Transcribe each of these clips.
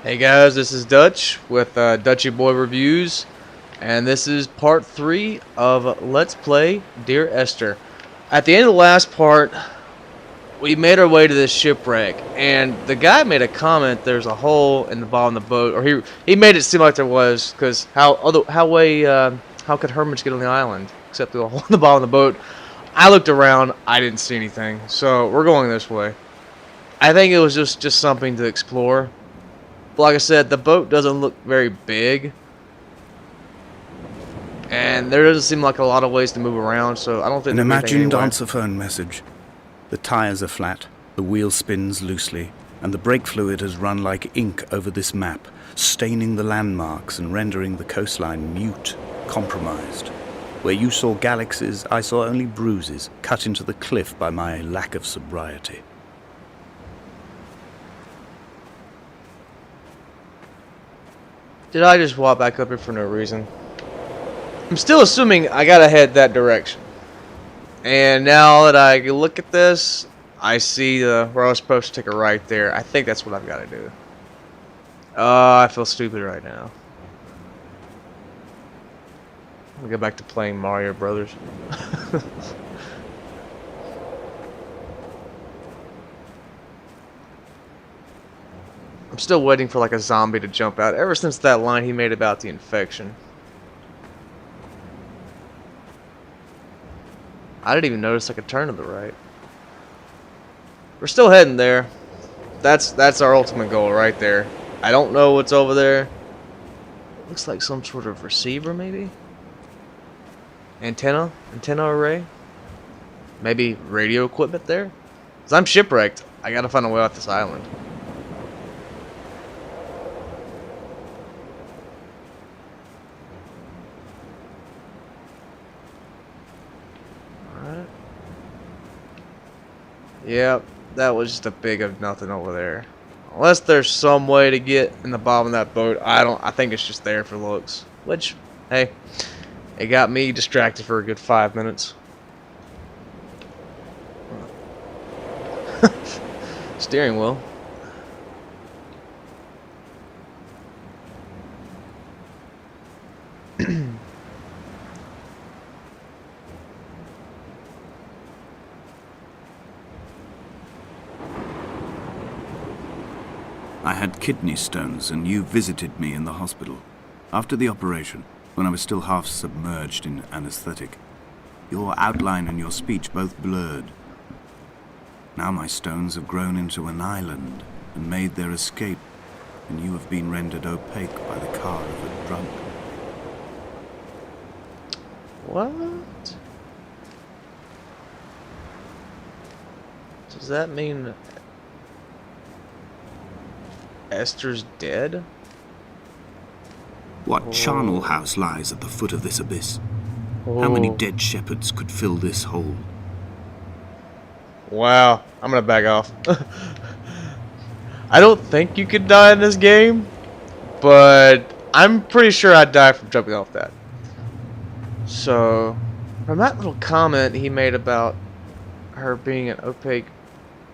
Hey guys, this is Dutch with DutchyBoyReviews, and this is part 3 of Let's Play Dear Esther. At the end of the last part, we made our way to this shipwreck, and the guy made a comment there's a hole in the bottom of the boat, or he made it seem like there was, because how could hermits get on the island except through a hole in the bottom of the boat? I looked around, I didn't see anything, so we're going this way. I think it was just something to explore. Like I said, the boat doesn't look very big, and there doesn't seem like a lot of ways to move around, so I don't think An there's anything imagined anyway. answer phone message. The tires are flat, the wheel spins loosely, and the brake fluid has run like ink over this map, staining the landmarks and rendering the coastline mute, compromised. Where you saw galaxies, I saw only bruises cut into the cliff by my lack of sobriety. Did I just walk back up here for no reason? I'm still assuming I gotta head that direction. And now that I look at this, I see where I was supposed to take a right there. I think that's what I've got to do. I feel stupid right now. I'll go back to playing Mario Brothers. I'm still waiting for like a zombie to jump out ever since that line he made about the infection. I didn't even notice I could turn to the right. We're still heading there. That's our ultimate goal right there. I don't know what's over there. Looks like some sort of receiver maybe? Antenna array? Maybe radio equipment there? Cause I'm shipwrecked. I gotta find a way off this island. Alright. Yep, that was just a big of nothing over there. Unless there's some way to get in the bottom of that boat, I think it's just there for looks. Which, hey, it got me distracted for a good 5 minutes. Steering wheel. I had kidney stones, and you visited me in the hospital. After the operation, when I was still half submerged in anesthetic, your outline and your speech both blurred. Now my stones have grown into an island and made their escape, and you have been rendered opaque by the car of a drunk. What? Does that mean Esther's dead? What charnel house lies at the foot of this abyss? How many dead shepherds could fill this hole? Wow, I'm gonna back off. I don't think you could die in this game, but I'm pretty sure I'd die from jumping off that. So, from that little comment he made about her being an opaque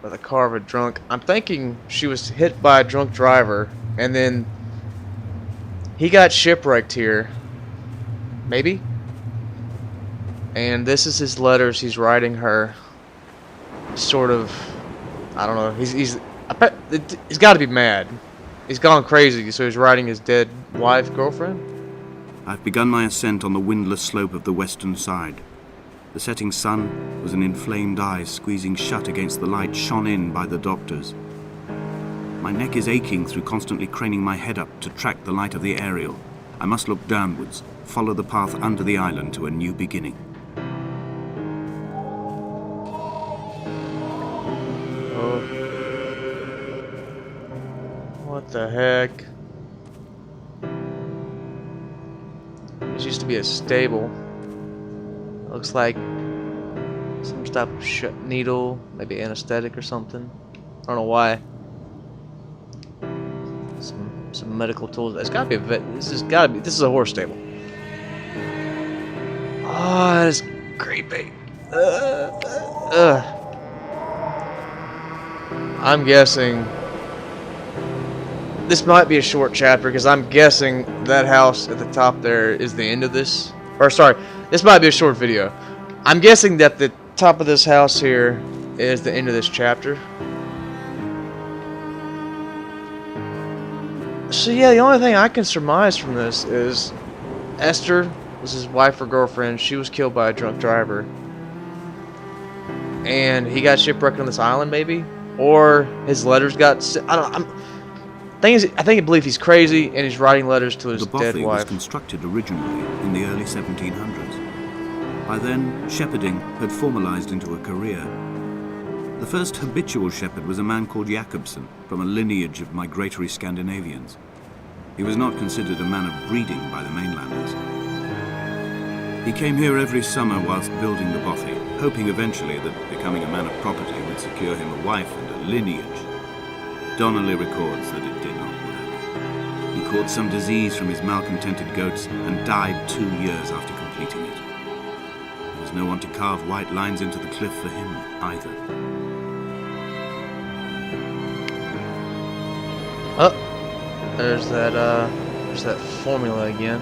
by the car of a drunk, I'm thinking she was hit by a drunk driver, and then he got shipwrecked here. Maybe? And this is his letters he's writing her. Sort of, I don't know. He's got to be mad. He's gone crazy, so he's writing his dead wife, girlfriend. I've begun my ascent on the windless slope of the western side. The setting sun was an inflamed eye squeezing shut against the light shone in by the doctors. My neck is aching through constantly craning my head up to track the light of the aerial. I must look downwards, follow the path under the island to a new beginning. Oh. What the heck? This used to be a stable. Looks like some type of needle, maybe anesthetic or something. I don't know why. Some medical tools. It's gotta be a vet. This is a horse stable. Oh, that is creepy. I'm guessing this might be a short chapter because I'm guessing that house at the top there is the end of this. Or sorry, this might be a short video. I'm guessing that the top of this house here is the end of this chapter. So yeah, the only thing I can surmise from this is Esther was his wife or girlfriend. She was killed by a drunk driver. And he got shipwrecked on this island, maybe? Or his letters got... I don't know. I believe he's crazy and he's writing letters to his dead The bothy wife. was constructed originally in the early 1700s. By then, shepherding had formalized into a career. The first habitual shepherd was a man called Jakobsen, from a lineage of migratory Scandinavians. He was not considered a man of breeding by the mainlanders. He came here every summer whilst building the bothy, hoping eventually that becoming a man of property would secure him a wife and a lineage. Donnelly records that it did not work. He caught some disease from his malcontented goats and died 2 years after completing it. There was no one to carve white lines into the cliff for him either. Oh, there's that formula again.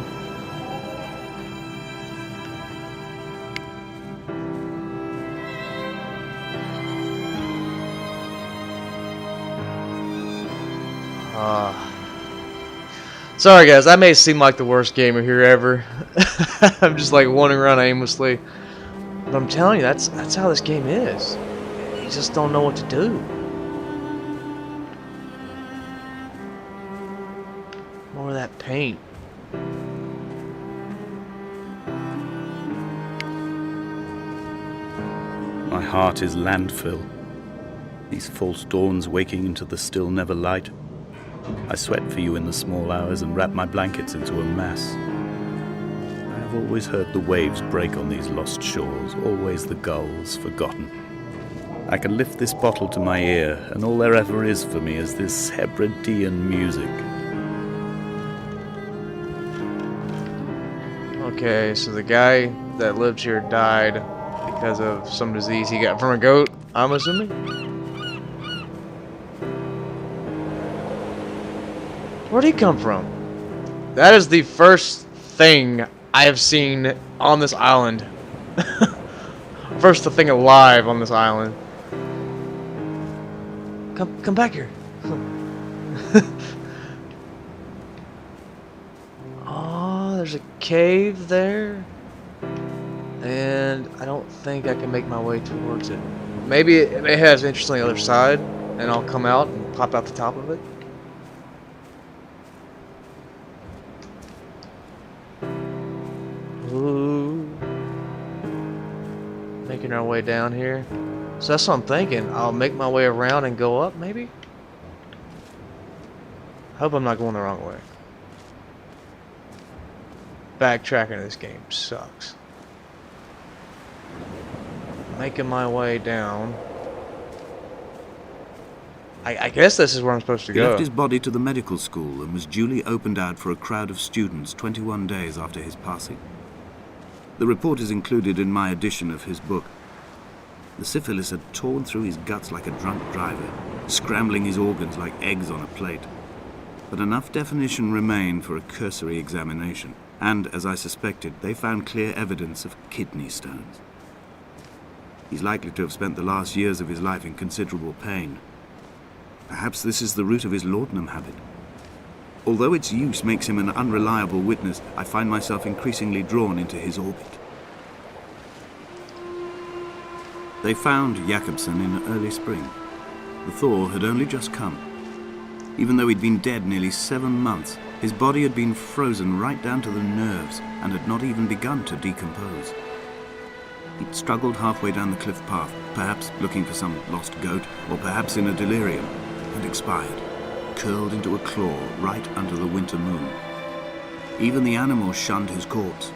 Sorry guys, I may seem like the worst gamer here ever. I'm just like wandering around aimlessly. But I'm telling you, that's how this game is. You just don't know what to do. More of that paint. My heart is landfill. These false dawns waking into the still never light. I sweat for you in the small hours and wrap my blankets into a mass. I have always heard the waves break on these lost shores, always the gulls forgotten. I can lift this bottle to my ear, and all there ever is for me is this Hebridean music. Okay, so the guy that lived here died because of some disease he got from a goat, I'm assuming? Where'd he come from? That is the first thing I have seen on this island. First thing alive on this island. Come back here. Oh, there's a cave there. And I don't think I can make my way towards it. Maybe it has entrance on the other side, and I'll come out and pop out the top of it. Ooh. Making our way down here. So that's what I'm thinking. I'll make my way around and go up, maybe? Hope I'm not going the wrong way. Backtracking in this game sucks. Making my way down. I guess this is where I'm supposed to He go. left his body to the medical school and was duly opened out for a crowd of students 21 days after his passing. The report is included in my edition of his book. The syphilis had torn through his guts like a drunk driver, scrambling his organs like eggs on a plate. But enough definition remained for a cursory examination, and, as I suspected, they found clear evidence of kidney stones. He's likely to have spent the last years of his life in considerable pain. Perhaps this is the root of his laudanum habit. Although its use makes him an unreliable witness, I find myself increasingly drawn into his orbit. They found Jakobsen in early spring. The thaw had only just come. Even though he'd been dead nearly 7 months, his body had been frozen right down to the nerves and had not even begun to decompose. He'd struggled halfway down the cliff path, perhaps looking for some lost goat, or perhaps in a delirium, and expired, curled into a claw right under the winter moon. Even the animals shunned his corpse.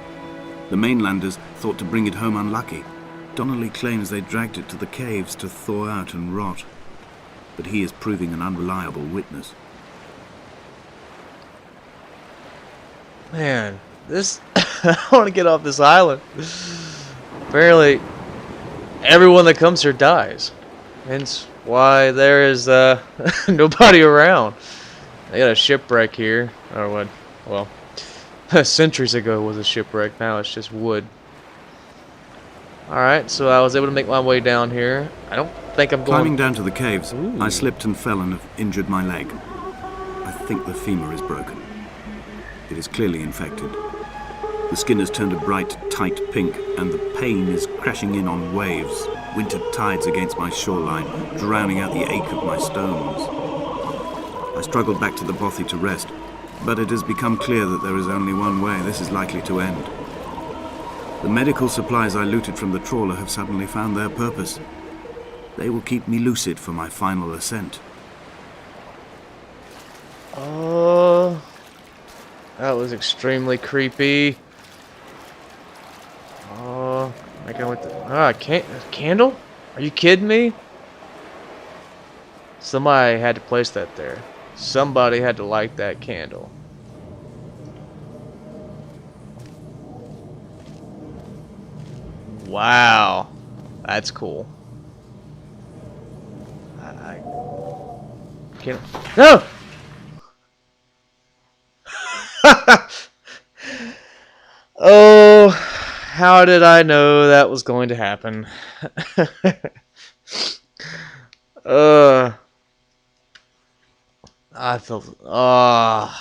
The mainlanders thought to bring it home unlucky. Donnelly claims they dragged it to the caves to thaw out and rot, but he is proving an unreliable witness. Man, this... I want to get off this island. Apparently, everyone that comes here dies. Hence why there is nobody around. They got a shipwreck here. Or what? Well, centuries ago was a shipwreck. Now it's just wood. Alright, so I was able to make my way down here. I don't think I'm Climbing going... down to the caves, Ooh. I slipped and fell and have injured my leg. I think the femur is broken. It is clearly infected. The skin has turned a bright, tight pink, and the pain is crashing in on waves, winter tides against my shoreline, drowning out the ache of my stones. I struggled back to the bothy to rest, but it has become clear that there is only one way this is likely to end. The medical supplies I looted from the trawler have suddenly found their purpose. They will keep me lucid for my final ascent. Oh, that was extremely creepy. Oh, I got with the candle? Are you kidding me? Somebody had to place that there. Somebody had to light that candle. Wow, that's cool. I can't. No. Oh, how did I know that was going to happen? I felt. I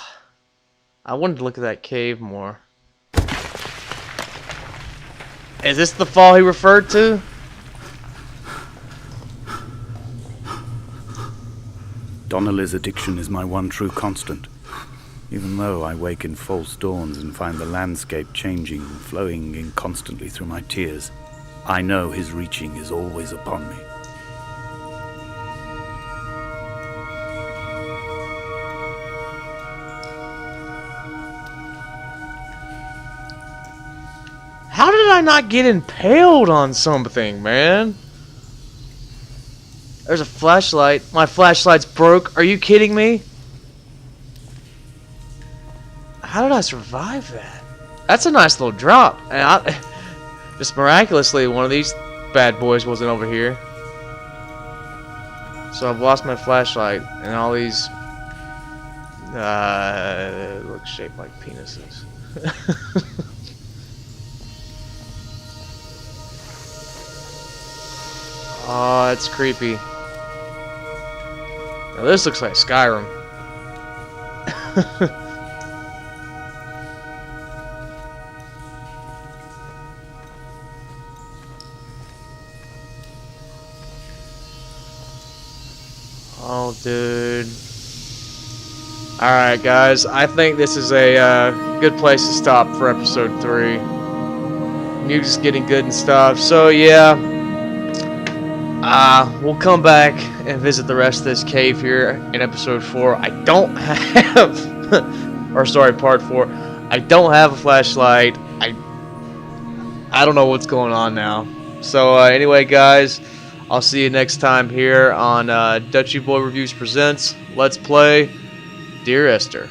wanted to look at that cave more. Is this the fall he referred to? Donnelly's addiction is my one true constant. Even though I wake in false dawns and find the landscape changing, flowing in constantly through my tears, I know his reaching is always upon me. How did I not get impaled on something, man? There's a flashlight. My flashlight's broke. Are you kidding me? How did I survive that? That's a nice little drop. And just miraculously, one of these bad boys wasn't over here. So I've lost my flashlight, and all these look shaped like penises. Oh, that's creepy. Now this looks like Skyrim. Oh, dude. Alright, guys. I think this is a good place to stop for episode 3. Music's getting good and stuff. So, yeah. We'll come back and visit the rest of this cave here in episode 4. I don't have... or, sorry, part 4. I don't have a flashlight. I don't know what's going on now. So, anyway, guys... I'll see you next time here on DutchyBoyReviews presents Let's Play Dear Esther.